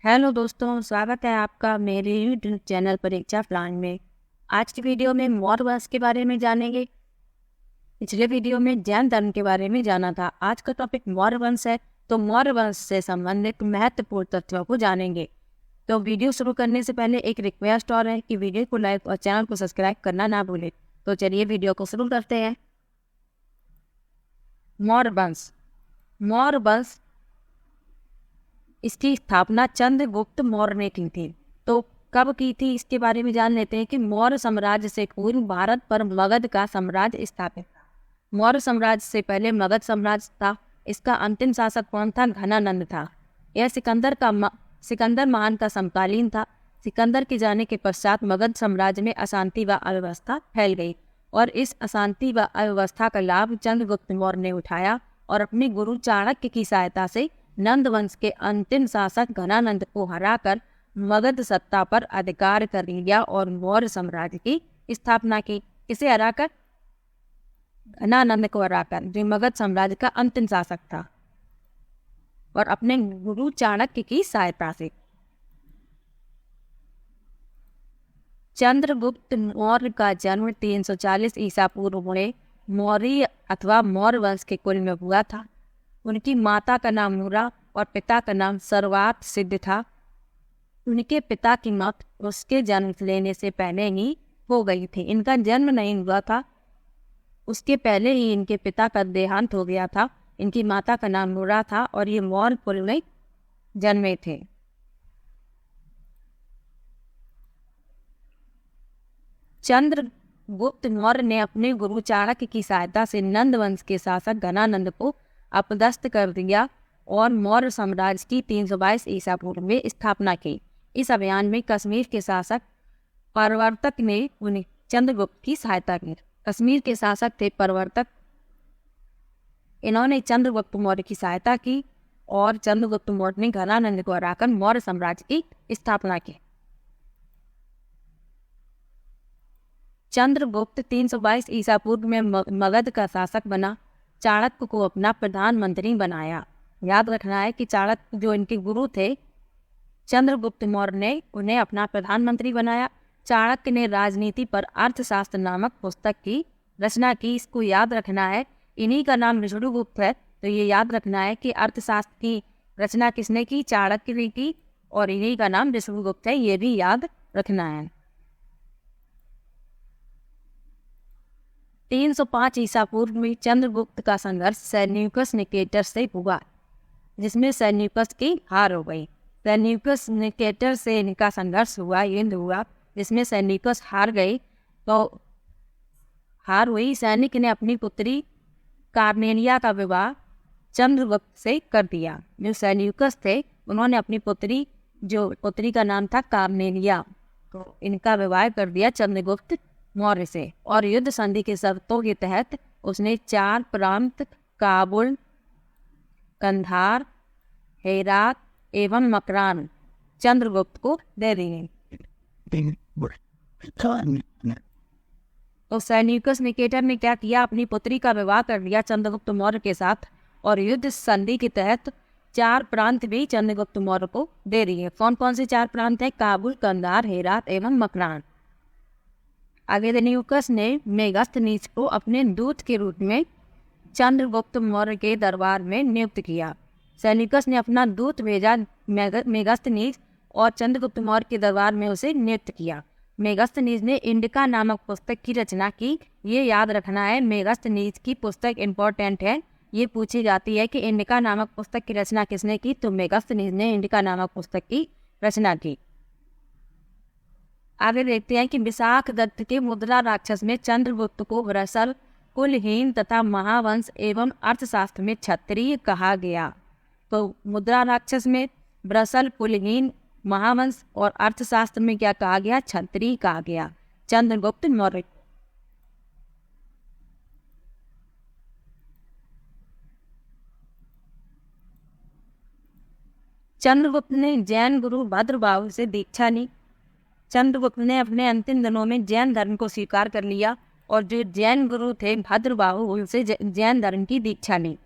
Hello दोस्तों, स्वागत है आपका मेरे यूट्यूब चैनल परीक्षा प्लान में। आज की वीडियो में मौर्य वंश के बारे में जानेंगे। पिछले वीडियो में जैन धर्म के बारे में जाना था। आज का टॉपिक मौर्य वंश है, तो मौर्य वंश से संबंधित महत्वपूर्ण तथ्यों को जानेंगे। तो वीडियो शुरू करने से पहले एक रिक्वेस्ट और है कि वीडियो को लाइक और चैनल को सब्सक्राइब करना ना भूलें। तो चलिए वीडियो को शुरू करते हैं। मौर्य वंश। मौर्य वंश इसकी स्थापना चंद्रगुप्त मौर्य ने की थी। तो कब की थी इसके बारे में जान लेते हैं कि मौर्य साम्राज्य से पूर्व भारत पर मगध का साम्राज्य स्थापित था। मौर्य साम्राज्य से पहले मगध साम्राज्य था। इसका अंतिम शासक कौन था? घनानंद था। यह सिकंदर महान का समकालीन था। सिकंदर के जाने के पश्चात मगध साम्राज्य में अशांति व अव्यवस्था फैल गई और इस अशांति व अव्यवस्था का लाभ चंद्रगुप्त मौर्य ने उठाया और अपने गुरु चाणक्य की सहायता से नंद वंश के अंतिम शासक घनानंद को हराकर मगध सत्ता पर अधिकार कर लिया और मौर्य साम्राज्य की स्थापना की। इसे हराकर? घनानंद को हराकर, जो मगध साम्राज्य का अंतिम शासक था, और अपने गुरु चाणक्य की सहायता से। चंद्रगुप्त मौर्य का जन्म 340 ईसा पूर्व में मौर्य अथवा मौर्य वंश के कुल में हुआ था। उनकी माता का नाम नूरा और पिता का नाम सर्वात सिद्ध था। उनके पिता की मौत उसके जन्म लेने से पहले ही हो गई थी। इनका जन्म नहीं हुआ था, उसके पहले ही इनके पिता का देहांत हो गया था। इनकी माता का नाम नूरा था और ये मौर्य कुल में जन्मे थे। चंद्रगुप्त मौर्य ने अपने गुरु चाणक्य की सहायता से नंद वंश के शासक घनानंद को अपदस्थ कर दिया और मौर्य साम्राज्य की 322 ईसा पूर्व में स्थापना की। इस अभियान में कश्मीर के शासक प्रवर्तक ने उन्हें चंद्रगुप्त की सहायता की। कश्मीर के शासक थे प्रवर्तक। इन्होंने चंद्रगुप्त मौर्य की सहायता की और चंद्रगुप्त मौर्य ने घनानंद को हराकर मौर्य साम्राज्य की स्थापना की। चंद्रगुप्त 322 ईसा पूर्व में मगध का शासक बना। चाणक्य को अपना प्रधानमंत्री बनाया। याद रखना है कि चाणक्य जो इनके गुरु थे, चंद्रगुप्त मौर्य ने उन्हें अपना प्रधानमंत्री बनाया। चाणक्य ने राजनीति पर अर्थशास्त्र नामक पुस्तक की रचना की। इसको याद रखना है। इन्हीं का नाम विष्णुगुप्त है, तो ये याद रखना है कि अर्थशास्त्र की रचना किसने की? चाणक्य ने की, और इन्हीं का नाम विष्णुगुप्त है, ये भी याद रखना है। 305 ईसा पूर्व में चंद्रगुप्त का संघर्ष सेल्यूकस निकेटर से हुआ, जिसमें सेल्यूकस की हार हो गई। सेल्यूकस निकेटर से इनका संघर्ष हुआ, युद्ध हुआ, जिसमें सेल्यूकस हार गई। तो हार हुई। सैनिक ने अपनी पुत्री कार्नेलिया का विवाह चंद्रगुप्त से कर दिया। जो सेल्यूकस थे उन्होंने अपनी पुत्री का नाम था कार्नेलिया, तो इनका विवाह कर दिया चंद्रगुप्त मौर्य से। और युद्ध संधि की शर्तों के तहत उसने 4 प्रांत काबुल, कंधार, हेरात एवं मकरान चंद्रगुप्त को दे दिए। तो सेल्यूकस निकेटर ने क्या किया? अपनी पुत्री का विवाह कर दिया चंद्रगुप्त मौर्य के साथ, और युद्ध संधि के तहत 4 प्रांत भी चंद्रगुप्त मौर्य को दे दिए। कौन कौन से 4 प्रांत हैं? काबुल, कंधार, हेरात एवं मकरान। आगे सेल्यूकस ने मेगास्थनीज को अपने दूत के रूप में चंद्रगुप्त मौर्य के दरबार में नियुक्त किया। सेल्यूकस ने अपना दूत भेजा मेगास्थनीज और चंद्रगुप्त मौर्य के दरबार में उसे नियुक्त किया। मेगास्थनीज ने इंडिका नामक पुस्तक की रचना की। ये याद रखना है, मेगास्थनीज की पुस्तक इम्पोर्टेंट है। ये पूछी जाती है कि इंडिका नामक पुस्तक की रचना किसने की? तो मेगास्थनीज ने इंडिका नामक पुस्तक की रचना की। आगे देखते हैं कि विशाख दत्त के मुद्रा राक्षस में चंद्रगुप्त को ब्रसल, कुलहीन तथा महावंश एवं अर्थशास्त्र में क्षत्रिय कहा गया। तो मुद्रा राक्षस में ब्रसल, कुलहीन, महावंश और अर्थशास्त्र में क्या कहा गया? क्षत्रिय कहा गया चंद्रगुप्त मौर्य। चंद्रगुप्त ने जैन गुरु भद्रबाहु से दीक्षा ली। चंद्रगुप्त ने अपने अंतिम दिनों में जैन धर्म को स्वीकार कर लिया और जो जैन गुरु थे भद्रबाहु, उनसे जैन धर्म की दीक्षा ली।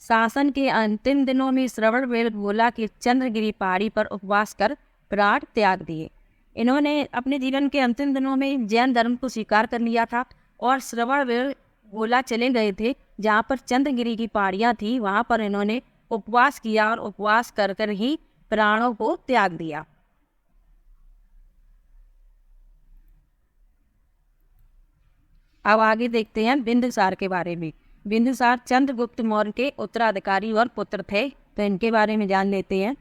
शासन के अंतिम दिनों में श्रवणबेलगोला की चंद्रगिरी पहाड़ी पर उपवास कर प्राण त्याग दिए। इन्होंने अपने जीवन के अंतिम दिनों में जैन धर्म को स्वीकार कर लिया था और श्रवणबेलगोला चले गए थे, जहाँ पर चंद्रगिरी की पहाड़ियाँ थी। वहाँ पर इन्होंने उपवास किया और उपवास कर कर ही प्राणों को त्याग दिया। अब आगे देखते हैं बिंदुसार के बारे में। बिंदुसार चंद्रगुप्त मौर्य के उत्तराधिकारी और पुत्र थे, तो इनके बारे में जान लेते हैं।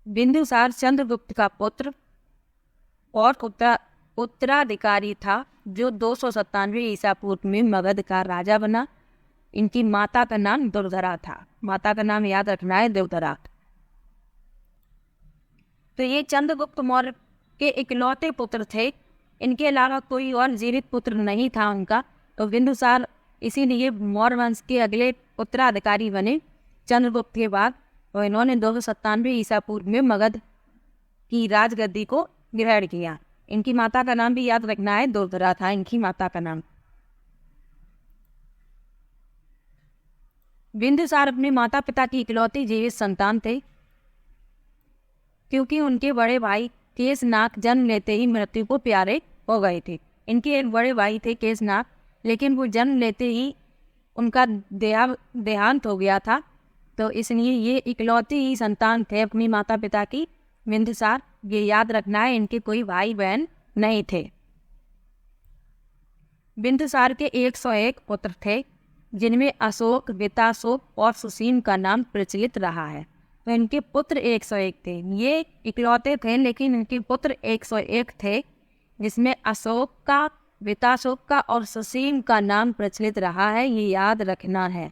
बिंदुसार चंद्रगुप्त का पुत्र और उत्तराधिकारी था, जो 297 ईसा पूर्व में मगध का राजा बना। इनकी माता का नाम दुर्धरा था। माता का नाम याद रखना है, दुर्धरा। तो ये चंद्रगुप्त मौर्य के इकलौते पुत्र थे। इनके अलावा कोई और जीवित पुत्र नहीं था उनका। तो बिंदुसार इसीलिए मौर्य वंश के अगले उत्तराधिकारी बने चंद्रगुप्त के बाद। और इन्होंने 297 ईसा पूर्व में मगध की राजगद्दी को ग्रहण किया। इनकी माता का नाम भी याद रखना है, दुर्धरा था इनकी माता का नाम। बिंदुसार अपने माता पिता की इकलौती जीवित संतान थे, क्योंकि उनके बड़े भाई केशनाग जन्म लेते ही मृत्यु को प्यारे हो गए थे। इनके एक बड़े भाई थे केशनाग, लेकिन वो जन्म लेते ही उनका देहांत हो गया था। तो इसलिए ये इकलौती ही संतान थे अपनी माता पिता की, बिंदुसार। ये याद रखना है, इनके कोई भाई बहन नहीं थे। बिंदुसार के 101 पुत्र थे, जिनमें अशोक, विताशोक और सुसीम का नाम प्रचलित रहा है। तो इनके पुत्र 101 थे। ये इकलौते थे, लेकिन इनके पुत्र 101 थे, जिसमें अशोक का, विताशोक का और सुसीम का नाम प्रचलित रहा है। ये याद रखना है।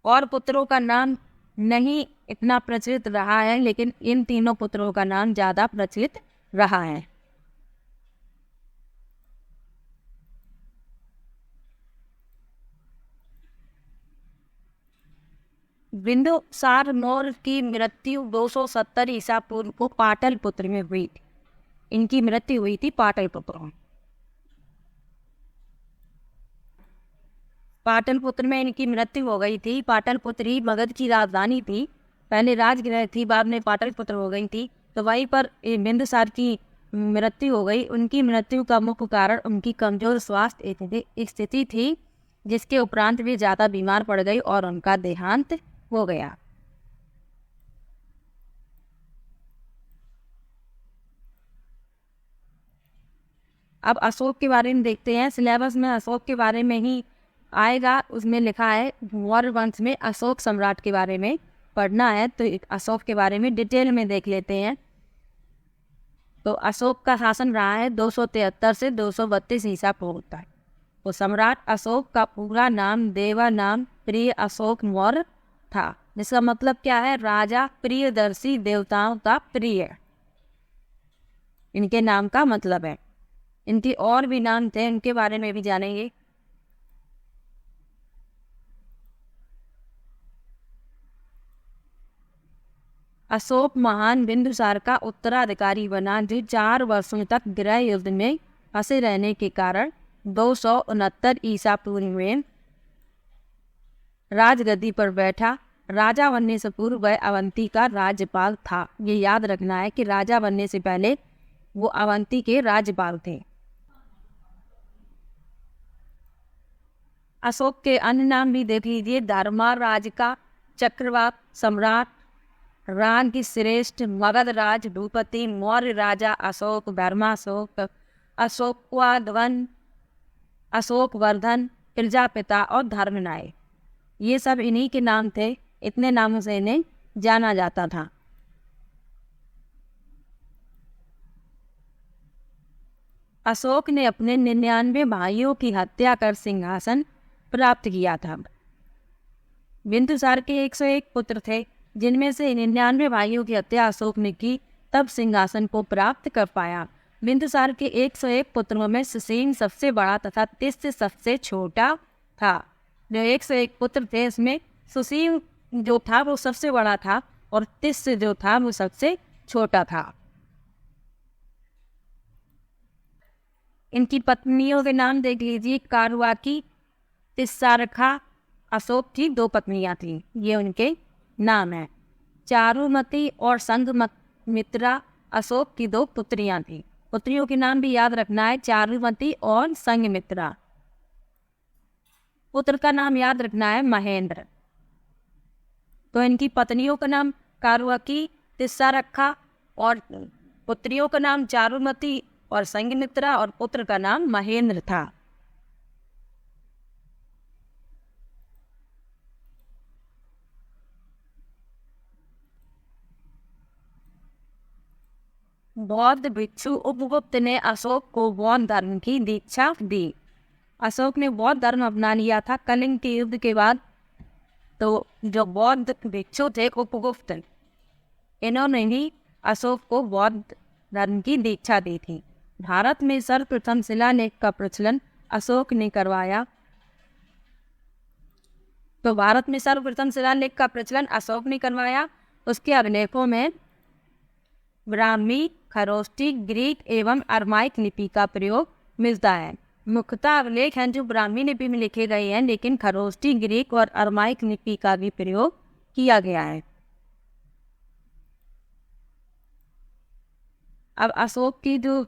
और पुत्रों का नाम नहीं इतना प्रचलित रहा है, लेकिन इन तीनों पुत्रों का नाम ज़्यादा प्रचलित रहा है। बिंदुसार मौर्य की मृत्यु 270 ईसा पूर्व को पाटलिपुत्र में हुई थी। इनकी मृत्यु हुई थी पाटलिपुत्र में। पाटलिपुत्र में इनकी मृत्यु हो गई थी। पाटलिपुत्र ही मगध की राजधानी थी। पहले राजगृह थी, बाद में पाटलिपुत्र हो गई थी। तो वहीं पर बिंदुसार की मृत्यु हो गई। उनकी मृत्यु का मुख्य कारण उनकी कमजोर स्वास्थ्य स्थिति थी, जिसके उपरांत वे ज़्यादा बीमार पड़ गई और उनका देहांत हो गया। अब अशोक के बारे में देखते हैं। सिलेबस में अशोक के बारे में ही आएगा। उसमें लिखा है मौर्य वंश में अशोक सम्राट के बारे में पढ़ना है, तो अशोक के बारे में डिटेल में देख लेते हैं। तो अशोक का शासन रहा है 273 से 232 ईसा पूर्व तक। तो सम्राट अशोक का पूरा नाम देवानाम प्रिय अशोक मौर्य था, जिसका मतलब क्या है? राजा प्रियदर्शी, देवताओं का प्रिय, इनके नाम का मतलब है। इनके और भी नाम थे, इनके बारे में भी जानेंगे। अशोक महान बिंदुसार का उत्तराधिकारी बना, जो 4 वर्षों तक गृह युद्ध में फंसे रहने के कारण 269 ईसा पूर्व में राजगद्दी पर बैठा। राजा बनने से पूर्व वह अवंती का राज्यपाल था। ये याद रखना है कि राजा बनने से पहले वो अवंती के राज्यपाल थे। अशोक के अन्य नाम भी देख लीजिए। धर्मराज का चक्रवात सम्राट, राग श्रेष्ठ, मगध राज भूपति, मौर्य राजा अशोक, धर्माशोक, अशोकवाधवन, अशोक वर्धन, प्रजापिता और धर्मनायक, ये सब इन्हीं के नाम थे। इतने नामों से इन्हें जाना जाता था। अशोक ने अपने 99 भाइयों की हत्या कर सिंहासन प्राप्त किया था। बिंदुसार के 101 पुत्र थे, जिनमें से 99 भाइयों की हत्या अशोक ने की, तब सिंहासन को प्राप्त कर पाया। बिंदुसार के 101 पुत्रों में सुसीम सबसे बड़ा तथा तिष्य सबसे छोटा था। जो 101 पुत्र थे, इसमें सुसीम जो था वो सबसे बड़ा था और तिष्य जो था वो सबसे छोटा था। इनकी पत्नियों के नाम देख लीजिए। कारुआकी, तिस्सारखा, अशोक की 2 पत्नियां थीं। ये उनके नाम हैं। चारुमती और संघमित्रा अशोक की 2 पुत्रियां थीं। पुत्रियों के नाम भी याद रखना है, चारुमती और संघमित्रा। पुत्र का नाम याद रखना है महेंद्र। तो इनकी पत्नियों का नाम कारुअकी तिस्सा रखा और पुत्रियों का नाम चारुमती और संघमित्रा और पुत्र का नाम महेंद्र था। बौद्ध भिक्षु उपगुप्त ने अशोक को बौद्ध धर्म की दीक्षा दी। अशोक ने बौद्ध धर्म अपना लिया था कलिंग के युद्ध के बाद। तो जो बौद्ध भिक्षु थे उपगुप्त, इन्होंने ही अशोक को बौद्ध धर्म की दीक्षा दी थी। भारत में सर्वप्रथम शिलालेख का प्रचलन अशोक ने करवाया। तो भारत में सर्वप्रथम शिलालेख का प्रचलन अशोक ने करवाया। उसके अभिलेखों में ब्राह्मी, खरोष्टी, ग्रीक एवं अरमाइक लिपि का प्रयोग मिलता है। मुख्यतः अभिलेख हैं जो ब्राह्मी लिपि में लिखे गए हैं, लेकिन खरोष्टी, ग्रीक और अरमाइक लिपि का भी प्रयोग किया गया है। अब अशोक की जो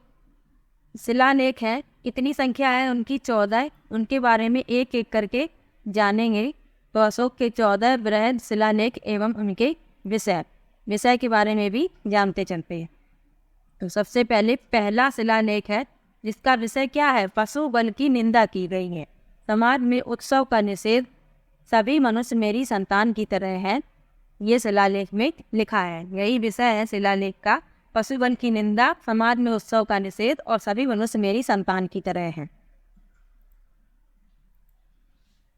शिलालेख है, कितनी संख्या है उनकी? 14। उनके बारे में एक एक करके जानेंगे। तो अशोक के 14 बृहद शिलालेख एवं उनके विषय के बारे में भी जानते चलते हैं। तो सबसे पहले पहला शिलालेख है जिसका विषय क्या है? पशु बल की निंदा की गई है। समाज में उत्सव का निषेध, सभी मनुष्य मेरी संतान की तरह है। ये शिलालेख में लिखा है। यही विषय है शिलालेख का, पशु बल की निंदा, समाज में उत्सव का निषेध और सभी मनुष्य मेरी संतान की तरह है।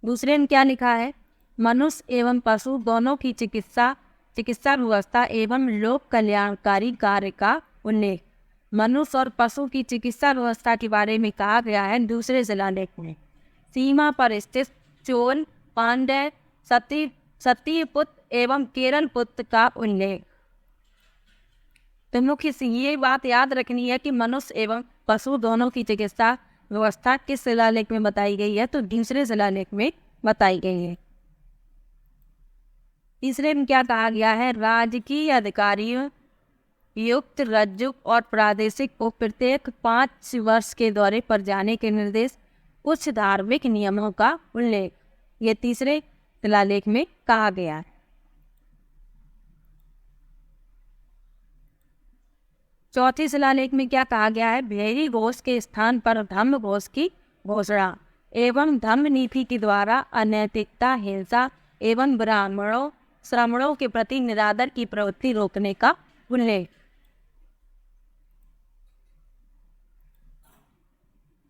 दूसरे में क्या लिखा है? मनुष्य एवं पशु दोनों की चिकित्सा व्यवस्था एवं लोक कल्याणकारी कार्य का उल्लेख। मनुष्य और पशु की चिकित्सा व्यवस्था के बारे में कहा गया है दूसरे शिलालेख में। सीमा पर स्थित चोल, पांड्य, सतीपुत्र एवं केरल पुत्र का उल्लेख। तो मुख्य ये बात याद रखनी है कि मनुष्य एवं पशु दोनों की चिकित्सा व्यवस्था किस शिलालेख में बताई गई है? तो दूसरे शिलालेख में बताई गई है। तीसरे में क्या कहा गया है? राजकीय अधिकारियों युक्त रज्जुक और प्रादेशिक को प्रत्येक 5 वर्ष के दौरे पर जाने के निर्देश, कुछ धार्मिक नियमों का उल्लेख। ये तीसरे शिलालेख में कहा गया है। चौथे शिलालेख में क्या कहा गया है? भेरी घोष के स्थान पर धम्म घोष की घोषणा एवं धम्म नीति के द्वारा अनैतिकता, हिंसा एवं श्रमणों के प्रति निरादर की प्रवृत्ति रोकने का उल्लेख।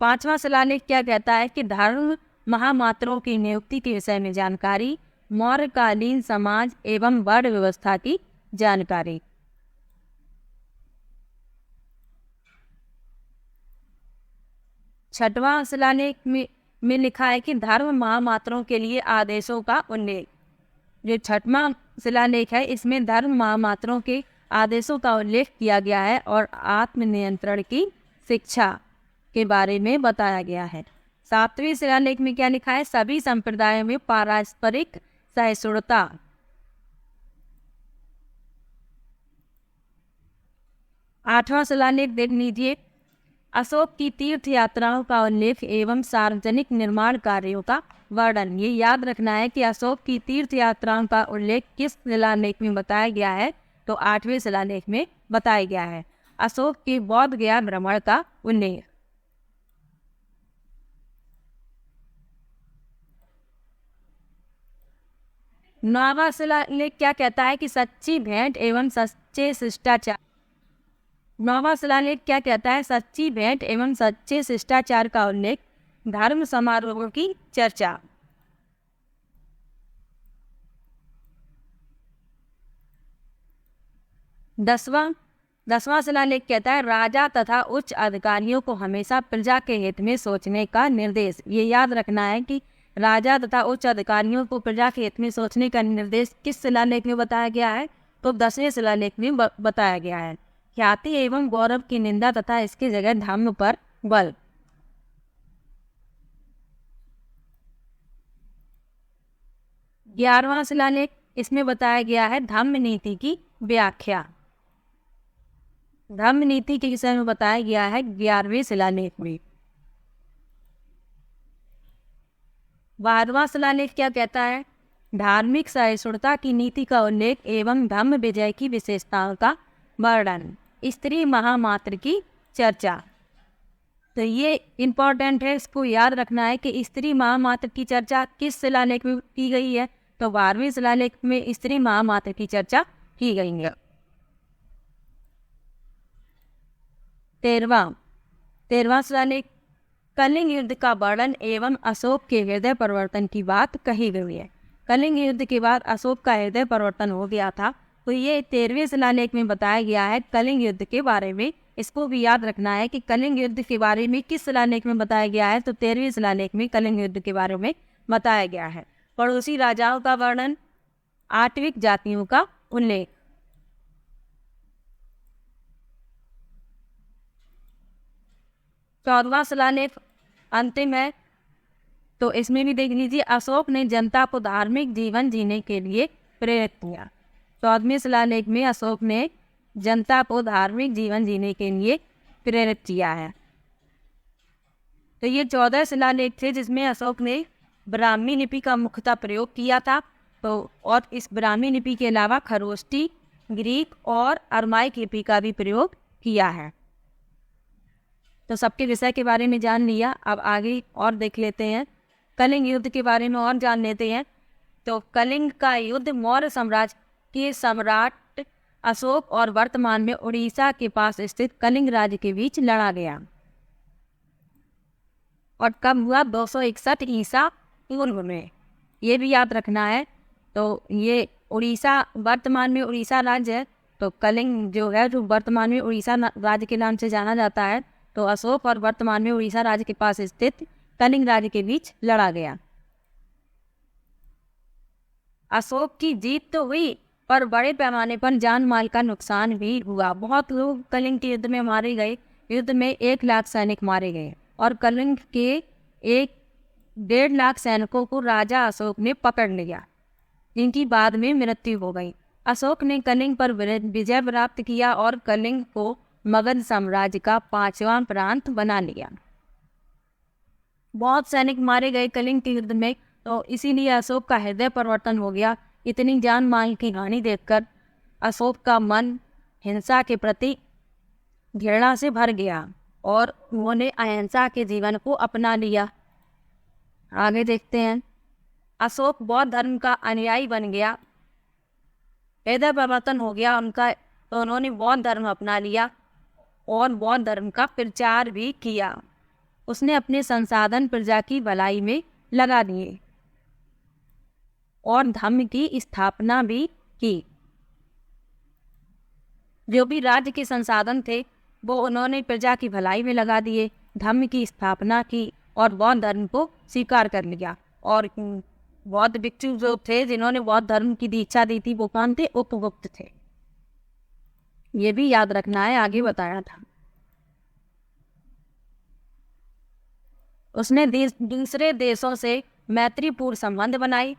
5वां शिलालेख क्या कहता है कि धर्म महामात्रों की नियुक्ति के विषय में जानकारी, मौर्यकालीन समाज एवं वर्ण व्यवस्था की जानकारी। छठवां शिलालेख में लिखा है कि धर्म महामात्रों के लिए आदेशों का उल्लेख। जो छठवां शिलालेख है इसमें धर्म महामात्रों के आदेशों का उल्लेख किया गया है और आत्मनियंत्रण की शिक्षा के बारे में बताया गया है। 7वें शिलालेख में क्या लिखा है? सभी संप्रदायों में पारस्परिक सहिष्णुता। 8वां शिलालेख देख लीजिए। अशोक की तीर्थ यात्राओं का उल्लेख एवं सार्वजनिक निर्माण कार्यों का वर्णन। ये याद रखना है कि अशोक की तीर्थ यात्राओं का उल्लेख किस शिलालेख में बताया गया है? तो 8वें शिलालेख में बताया गया है। अशोक के बौद्ध गया भ्रमण का उल्लेख। नौवां शिलालेख क्या कहता है कि सच्ची भेंट एवं सच्चे शिष्टाचार। नौवां शिलालेख क्या कहता है? सच्ची भेंट एवं सच्चे शिष्टाचार का उल्लेख, धर्म समारोहों की चर्चा। 10वां शिलालेख कहता है राजा तथा उच्च अधिकारियों को हमेशा प्रजा के हित में सोचने का निर्देश। ये याद रखना है कि राजा तथा उच्च अधिकारियों को प्रजा के हित में सोचने का निर्देश किस शिलालेख में बताया गया है? तो 10वें शिलालेख में बताया गया है। ख्याति एवं गौरव की निंदा तथा इसकी जगह धर्म पर बल। 11वां शिलालेख, इसमें बताया गया है धम्म नीति की व्याख्या। धम्म नीति के विषय में बताया गया है 11वें शिलालेख में। 12वां शिलालेख क्या कहता है? धार्मिक सहिष्णुता की नीति का उल्लेख एवं धम्म विजय की विशेषताओं का वर्णन, स्त्री महामात्र की चर्चा। तो ये इम्पोर्टेंट है, इसको याद रखना है कि स्त्री महामात्र की चर्चा किस शिलालेख में की गई है? तो 12वें शिलालेख में स्त्री महामात्र की चर्चा की गई है। 13वां शिलालेख, कलिंग युद्ध का वर्णन एवं अशोक के हृदय परिवर्तन की बात कही गई है। कलिंग युद्ध के बाद अशोक का हृदय परिवर्तन हो गया था, तो ये 13वें शिलालेख में बताया गया है कलिंग युद्ध के बारे में। इसको भी याद रखना है कि कलिंग युद्ध के बारे में किस शिलालेख में बताया गया है? तो 13वें शिलालेख में कलिंग युद्ध के बारे में बताया गया है। पड़ोसी राजाओं का वर्णन, आठविक जातियों का उल्लेख। चौदहवां शिलालेख अंतिम है, तो इसमें भी देख लीजिए, अशोक ने जनता को धार्मिक जीवन जीने के लिए प्रेरित किया। 14वें शिलालेख में अशोक ने जनता को धार्मिक जीवन जीने के लिए प्रेरित किया है। तो ये 14 शिलालेख थे जिसमें अशोक ने ब्राह्मी लिपि का मुख्यतः प्रयोग किया था। तो और इस ब्राह्मी लिपि के अलावा खरोष्टी, ग्रीक और अरमाइक लिपि का भी प्रयोग किया है। तो सबके विषय के बारे में जान लिया, अब आगे और देख लेते हैं। कलिंग युद्ध के बारे में और जान लेते हैं। तो कलिंग का युद्ध मौर्य साम्राज्य के सम्राट अशोक और वर्तमान में उड़ीसा के पास स्थित कलिंग राज्य के बीच लड़ा गया और कब हुआ? 261 ईसा पूर्व में। ये भी याद रखना है। तो ये उड़ीसा वर्तमान में उड़ीसा राज्य है, तो कलिंग जो है जो वर्तमान में उड़ीसा राज्य के नाम से जाना जाता है। तो अशोक और वर्तमान में उड़ीसा राज्य के पास स्थित कलिंग राज्य के बीच लड़ा गया। अशोक की जीत तो हुई, पर बड़े पैमाने पर जान माल का नुकसान भी हुआ। बहुत लोग कलिंग के युद्ध में मारे गए। युद्ध में 1 लाख सैनिक मारे गए और कलिंग के 1.5 लाख सैनिकों को राजा अशोक ने पकड़ लिया, जिनकी बाद में मृत्यु हो गई। अशोक ने कलिंग पर विजय प्राप्त किया और कलिंग को मगध साम्राज्य का 5वां प्रांत बना लिया। बहुत सैनिक मारे गए कलिंग के युद्ध में, तो इसीलिए अशोक का हृदय परिवर्तन हो गया। इतनी जान माल की हानि देखकर अशोक का मन हिंसा के प्रति घृणा से भर गया और उन्होंने अहिंसा के जीवन को अपना लिया। आगे देखते हैं। अशोक बौद्ध धर्म का अनुयायी बन गया, हृदय परिवर्तन हो गया उनका, तो उन्होंने बौद्ध धर्म अपना लिया और बौद्ध धर्म का प्रचार भी किया। उसने अपने संसाधन प्रजा की भलाई में लगा दिए और धर्म की स्थापना भी की। जो भी राज्य के संसाधन थे वो उन्होंने प्रजा की भलाई में लगा दिए, धर्म की स्थापना की और बौद्ध धर्म को स्वीकार कर लिया। और बौद्ध भिक्षु जो थे जिन्होंने बौद्ध धर्म की दीक्षा दी थी वो कौन थे? उपगुप्त थे। ये भी याद रखना है, आगे बताया था। उसने दूसरे देशों से मैत्रीपूर्ण संबंध बनाए।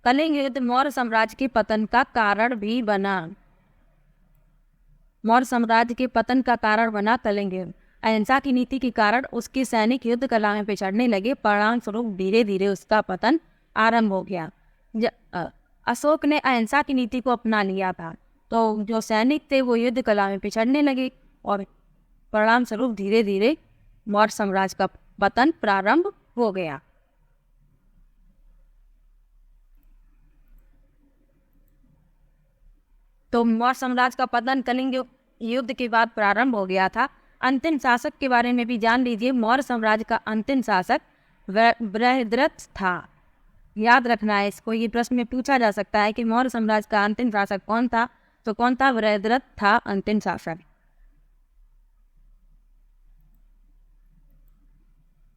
कलिंग युद्ध मौर्य साम्राज्य के पतन का कारण भी बना। मौर्य साम्राज्य के पतन का कारण बना कलिंग युद्ध। अहिंसा की नीति के कारण उसके सैनिक युद्ध कला में पिछड़ने लगे, परिणाम स्वरूप धीरे धीरे उसका पतन आरंभ हो गया। अशोक ने अहिंसा की नीति को अपना लिया था, तो जो सैनिक थे वो युद्ध कला में पिछड़ने लगे और परिणाम स्वरूप धीरे धीरे मौर्य साम्राज्य का पतन प्रारंभ हो गया। तो मौर्य साम्राज्य का पतन कलिंग युद्ध के बाद प्रारंभ हो गया था। अंतिम शासक के बारे में भी जान लीजिए। मौर्य साम्राज्य का अंतिम शासक बृहद्रथ था। याद रखना है इसको, ये प्रश्न में पूछा जा सकता है कि मौर्य साम्राज्य का अंतिम शासक कौन था? तो कौन था? बृहद्रथ था अंतिम शासक।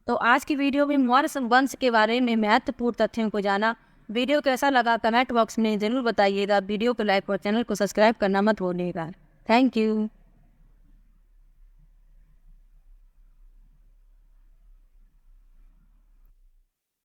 तो आज की वीडियो में मौर्य वंश के बारे में महत्वपूर्ण तथ्यों को जाना। वीडियो कैसा लगा कमेंट बॉक्स में जरूर बताइएगा। वीडियो को लाइक और चैनल को सब्सक्राइब करना मत भूलिएगा। Thank you.